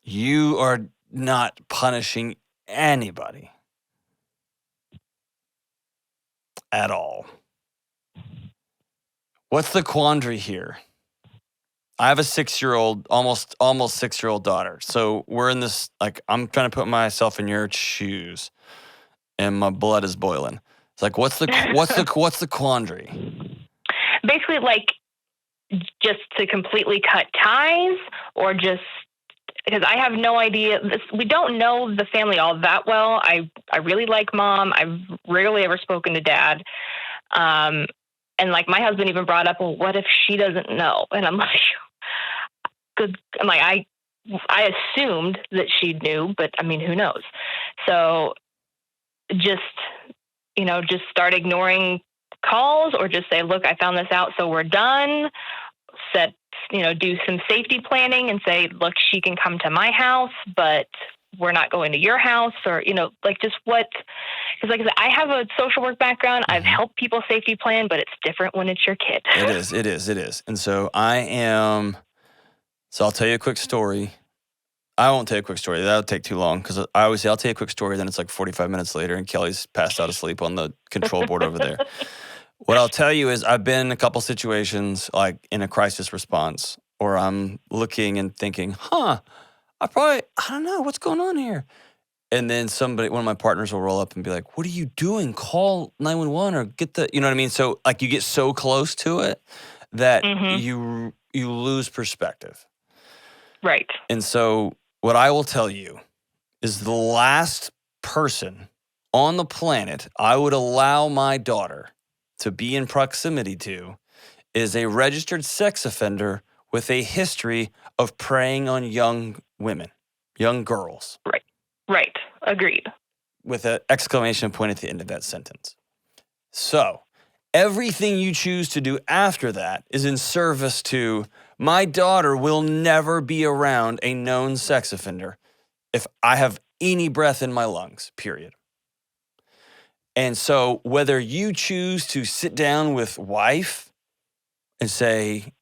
You are not punishing anybody at all. What's the quandary here? I have a 6-year-old, almost 6-year-old daughter. So we're in this, like, I'm trying to put myself in your shoes, and my blood is boiling. It's like, what's the quandary? Basically, like, just to completely cut ties, or just because I have no idea. We don't know the family all that well. I really like Mom. I've rarely ever spoken to Dad. And like my husband even brought up, well, what if she doesn't know? And I'm like, I assumed that she knew, but I mean, who knows? So just start ignoring calls, or just say, look, I found this out, so we're done. Do some safety planning and say, look, she can come to my house, but we're not going to your house, or, just what, because like I said, I have a social work background. I've helped people safety plan, but it's different when it's your kid. It is. And so I'll tell you a quick story. I won't tell you a quick story. That'll take too long, because I always say, I'll tell you a quick story, then it's like 45 minutes later and Kelly's passed out asleep on the control board over there. What I'll tell you is I've been in a couple situations, like in a crisis response, or I'm looking and thinking, I don't know what's going on here. And then one of my partners will roll up and be like, what are you doing? Call 911 or get the, you know what I mean? So like you get so close to it that you lose perspective. Right. And so what I will tell you is the last person on the planet I would allow my daughter to be in proximity to is a registered sex offender with a history of preying on young women, young girls. Right. Agreed. With an exclamation point at the end of that sentence. So everything you choose to do after that is in service to my daughter will never be around a known sex offender if I have any breath in my lungs, period. And so whether you choose to sit down with wife and say,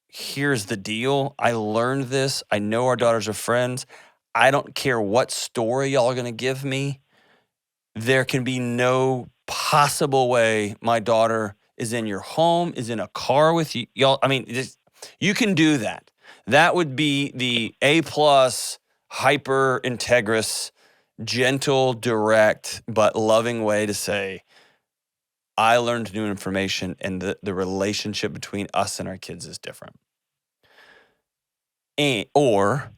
here's the deal, I learned this, I know our daughters are friends, I don't care what story y'all are going to give me, there can be no possible way my daughter is in your home, is in a car with you. Y'all, I mean, you can do that. That would be the A+, hyper integrous, gentle, direct, but loving way to say, I learned new information and the relationship between us and our kids is different. Or,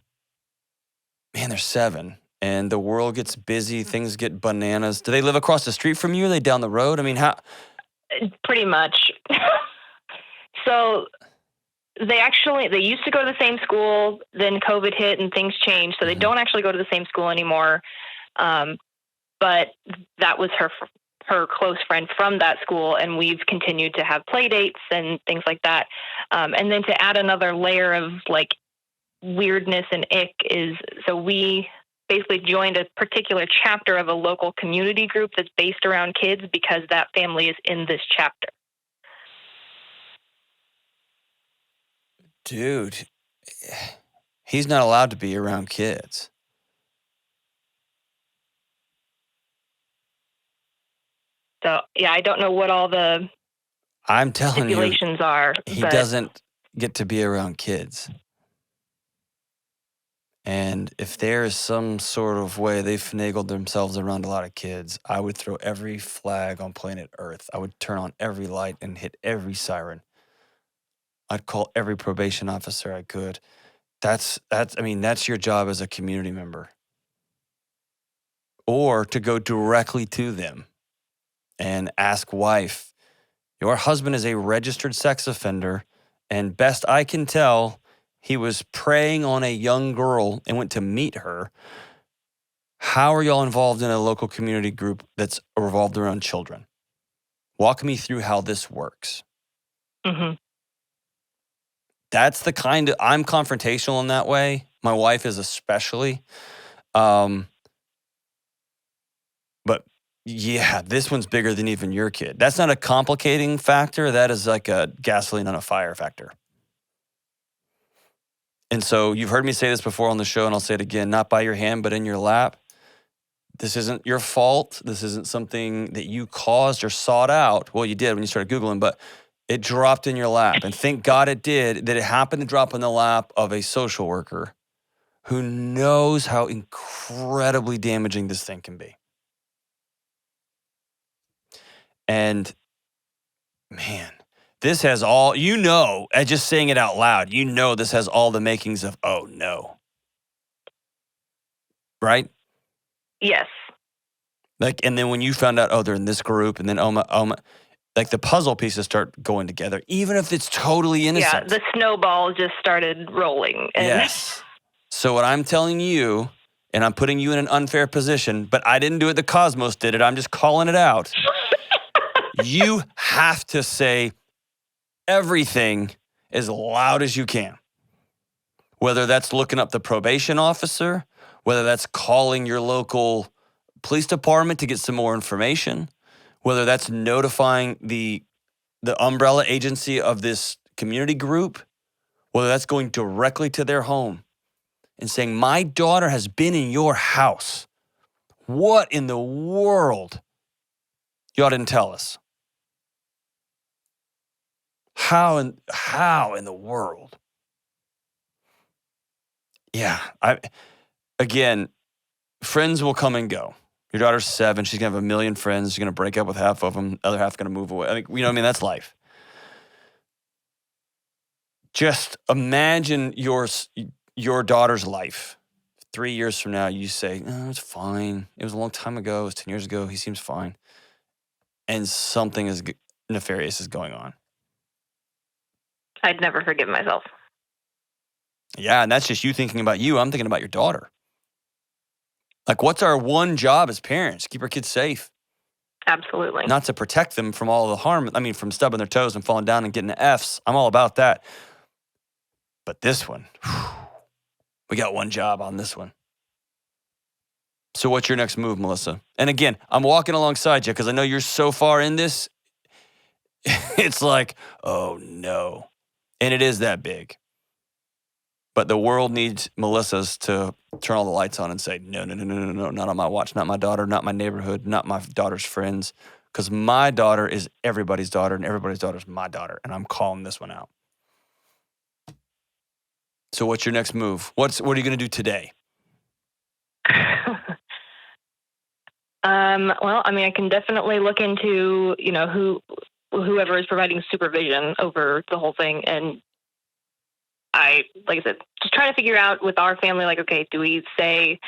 man, they're 7 and the world gets busy, things get bananas. Do they live across the street from you? Are they down the road? I mean, how? Pretty much. So they used to go to the same school, then COVID hit and things changed. So they don't actually go to the same school anymore. But that was her close friend from that school, and we've continued to have play dates and things like that. And then to add another layer of like weirdness and ick is, so we basically joined a particular chapter of a local community group that's based around kids because that family is in this chapter. Dude, he's not allowed to be around kids. So yeah, I don't know what all the I'm telling you, stipulations are. he but doesn't get to be around kids. And if there is some sort of way they finagled themselves around a lot of kids, I would throw every flag on planet Earth. I would turn on every light and hit every siren. I'd call every probation officer I could. That's your job as a community member. Or to go directly to them and ask wife, your husband is a registered sex offender, and best I can tell, he was preying on a young girl and went to meet her. How are y'all involved in a local community group that's revolved around children? Walk me through how this works. Mm-hmm. That's the kind of, I'm confrontational in that way. My wife is especially. But yeah, this one's bigger than even your kid. That's not a complicating factor. That is like a gasoline on a fire factor. And so you've heard me say this before on the show, and I'll say it again, not by your hand, but in your lap. This isn't your fault. This isn't something that you caused or sought out. Well, you did when you started Googling, but it dropped in your lap. And thank God it did, that it happened to drop in the lap of a social worker who knows how incredibly damaging this thing can be. And man, this has all, just saying it out loud, this has all the makings of, oh no. Right? Yes. Like, and then when you found out, oh, they're in this group, and then, oh my, like the puzzle pieces start going together, even if it's totally innocent. Yeah, the snowball just started rolling. And yes. So what I'm telling you, and I'm putting you in an unfair position, but I didn't do it, the cosmos did it, I'm just calling it out. You have to say everything as loud as you can. Whether that's looking up the probation officer, whether that's calling your local police department to get some more information, whether that's notifying the umbrella agency of this community group, whether that's going directly to their home and saying, my daughter has been in your house. What in the world? Y'all didn't tell us. How in the world? Yeah, again, friends will come and go. Your daughter's 7. She's going to have a million friends. She's going to break up with half of them. The other half going to move away. That's life. Just imagine your daughter's life. 3 years from now, you say, oh, it's fine. It was a long time ago. It was 10 years ago. He seems fine. And something nefarious is going on. I'd never forgive myself. Yeah, and that's just you thinking about you. I'm thinking about your daughter. Like, what's our one job as parents? Keep our kids safe. Absolutely. Not to protect them from all the harm. From stubbing their toes and falling down and getting the Fs. I'm all about that. But this one, we got one job on this one. So what's your next move, Melissa? And again, I'm walking alongside you because I know you're so far in this. It's like, oh no. And it is that big. But the world needs Melissa's to turn all the lights on and say, no, not on my watch, not my daughter, not my neighborhood, not my daughter's friends. Because my daughter is everybody's daughter, and everybody's daughter is my daughter. And I'm calling this one out. So what's your next move? What are you going to do today? Well, I can definitely look into, whoever is providing supervision over the whole thing. And like I said, just trying to figure out with our family, like, okay, do we say,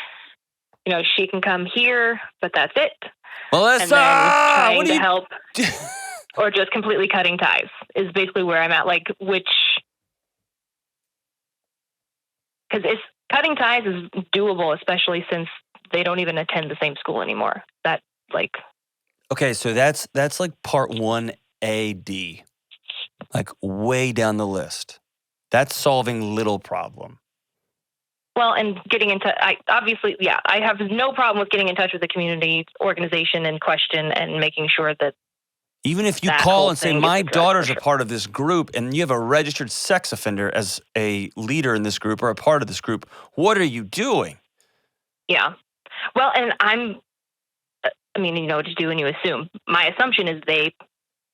she can come here, but that's it? Melissa, and then trying to help, or just completely cutting ties is basically where I'm at. Like, because cutting ties is doable, especially since they don't even attend the same school anymore. That, like, Okay, so that's like part 1AD, like way down the list. That's solving little problem. Well, and getting into, I have no problem with getting in touch with the community organization in question and making sure that Even if you that call whole and say, thing gets my addressed, daughter's for a sure. part of this group and you have a registered sex offender as a leader in this group or a part of this group, what are you doing? Yeah. Well, and what to do when you assume. My assumption is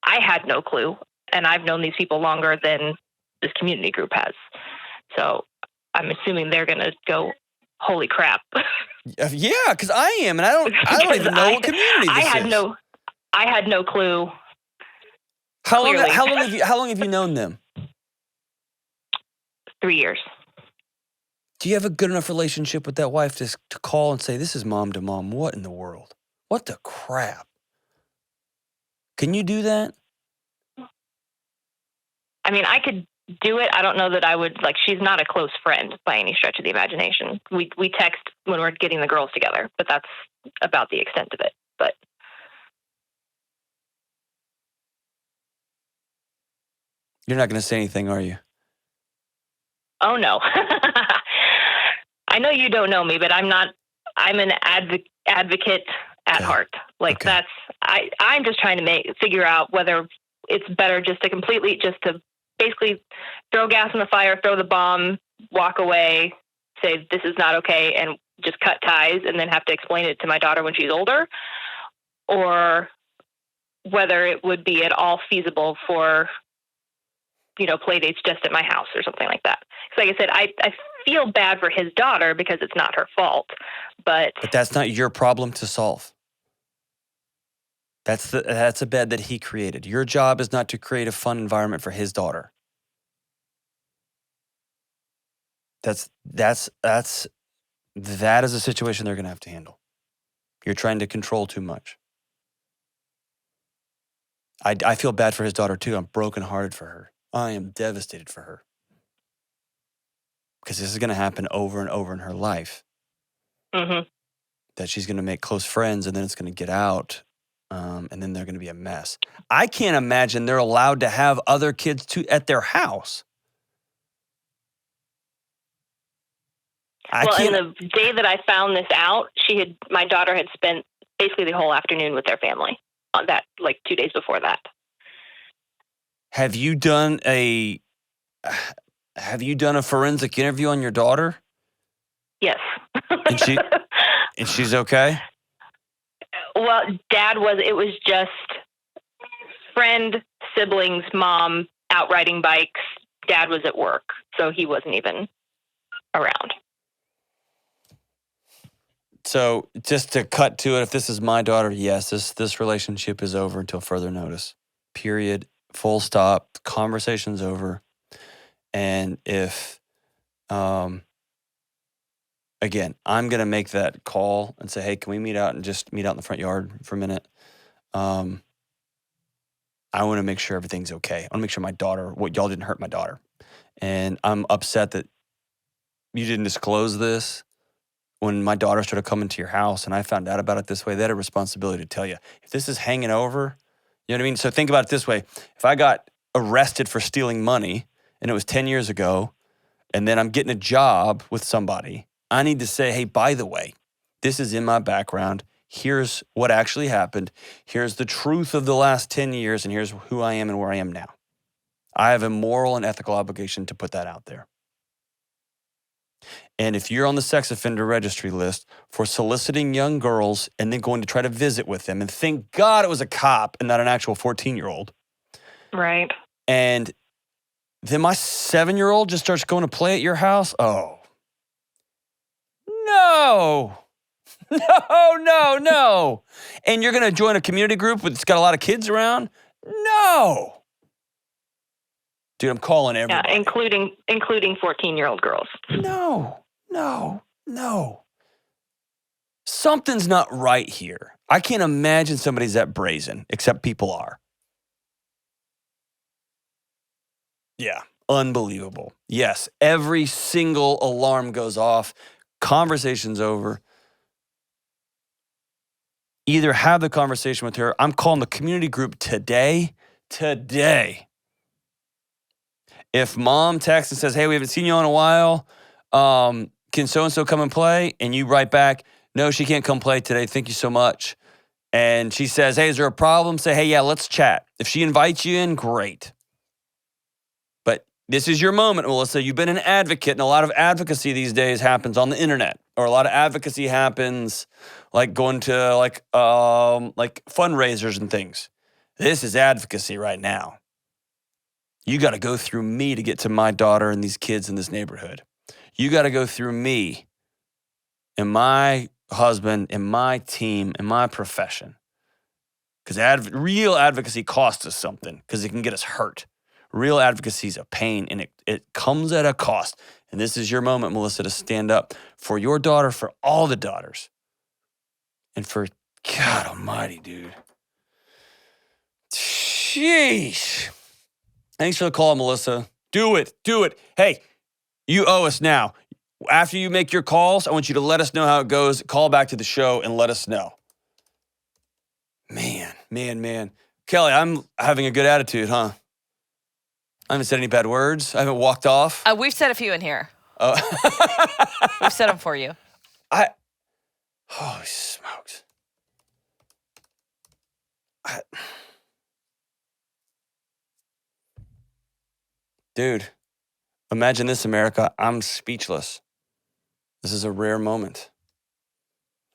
I had no clue, and I've known these people longer than this community group has. So I'm assuming they're going to go, holy crap. Yeah, because I am, and I don't even know what community this is. I had no clue. How long clearly. how long have you known them? 3 years. Do you have a good enough relationship with that wife to call and say, this is mom to mom? What in the world? What the crap? Can you do that? I mean, I could do it. I don't know that I would, she's not a close friend by any stretch of the imagination. We text when we're getting the girls together, but that's about the extent of it. But You're not going to say anything, are you? oh no. I know you don't know me, but I'm an advocate at heart. Okay. I'm just trying to figure out whether it's better just to basically throw gas on the fire, throw the bomb, walk away, say this is not okay, and just cut ties and then have to explain it to my daughter when she's older, or whether it would be at all feasible for, play dates just at my house or something like that. Because like I said, I feel bad for his daughter because it's not her fault, but that's not your problem to solve. That's a bed that he created. Your job is not to create a fun environment for his daughter. That is a situation they're going to have to handle. You're trying to control too much. I feel bad for his daughter too. I'm brokenhearted for her. I am devastated for her. Because this is going to happen over and over in her life. Mm-hmm. That she's going to make close friends and then it's going to get out. And then they're going to be a mess. I can't imagine they're allowed to have other kids at their house. And the day that I found this out, my daughter had spent basically the whole afternoon with their family on that, 2 days before that. Have you done a forensic interview on your daughter? Yes. And she's okay? Well, it was just friend, siblings, mom, out riding bikes. Dad was at work, so he wasn't even around. So just to cut to it, if this is my daughter, yes, this relationship is over until further notice. Period. Full stop. Conversation's over. And if, again, I'm going to make that call and say, hey, can we meet out in the front yard for a minute? I want to make sure everything's okay. I want to make sure y'all didn't hurt my daughter. And I'm upset that you didn't disclose this. When my daughter started coming to your house and I found out about it this way, they had a responsibility to tell you. If this is hanging over, you know what I mean? So think about it this way. If I got arrested for stealing money and it was 10 years ago, and then I'm getting a job with somebody, I need to say, hey, by the way, this is in my background. Here's what actually happened. Here's the truth of the last 10 years, and here's who I am and where I am now. I have a moral and ethical obligation to put that out there. And if you're on the sex offender registry list for soliciting young girls and then going to try to visit with them, and thank God it was a cop and not an actual 14-year-old. Right. And then my 7-year-old just starts going to play at your house. Oh, no. No. And you're going to join a community group that's got a lot of kids around? No. Dude, I'm calling everybody. Yeah, including 14-year-old girls. No. Something's not right here. I can't imagine somebody's that brazen, except people are. Yeah, unbelievable. Yes, every single alarm goes off. Conversation's over. either have the conversation with her. I'm calling the community group today. If mom texts and says, hey, we haven't seen you in a while, can so-and-so come and play? And you write back, no, she can't come play today. Thank you so much. And she says, hey, is there a problem? Say, hey, yeah, let's chat. If she invites you in, great. But this is your moment, Melissa. You've been an advocate, and a lot of advocacy these days happens on the internet, or a lot of advocacy happens like going to like fundraisers and things. This is advocacy right now. You got to go through me to get to my daughter and these kids in this neighborhood. You got to go through me and my husband and my team and my profession. Because real advocacy costs us something because it can get us hurt. Real advocacy is a pain, and it comes at a cost. And this is your moment, Melissa, to stand up for your daughter, for all the daughters. And for God almighty, dude. Sheesh. Thanks for the call, Melissa. Do it. Hey, you owe us now. After you make your calls, I want you to let us know how it goes. Call back to the show and let us know. Man. Kelly, I'm having a good attitude, huh? I haven't said any bad words. I haven't walked off. We've said a few in here. We've said them for you. Holy smokes. Dude, imagine this, America. I'm speechless. This is a rare moment.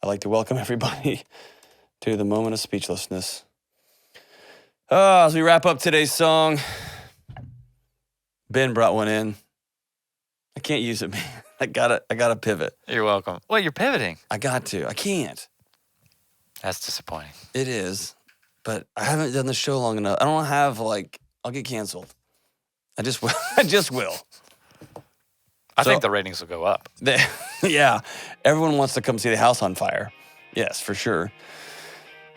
I'd like to welcome everybody to the moment of speechlessness. As we wrap up today's song, Ben brought one in. I can't use it, man. I gotta pivot. You're welcome. Well, you're pivoting. I got to. I can't. That's disappointing. It is, but I haven't done the show long enough. I don't have I'll get canceled. I just will. I think the ratings will go up. Yeah, everyone wants to come see the house on fire. Yes, for sure.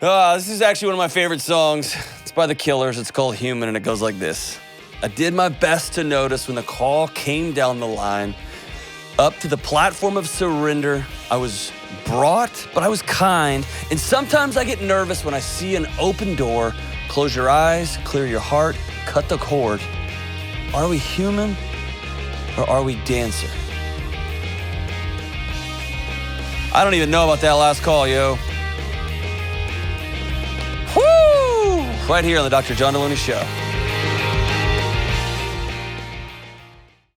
This is actually one of my favorite songs. It's by The Killers. It's called Human, and it goes like this. I did my best to notice when the call came down the line. Up to the platform of surrender, I was brought, but I was kind. And sometimes I get nervous when I see an open door. Close your eyes, clear your heart, cut the cord. Are we human or are we dancer? I don't even know about that last call, yo. Woo! Right here on the Dr. John Delony Show.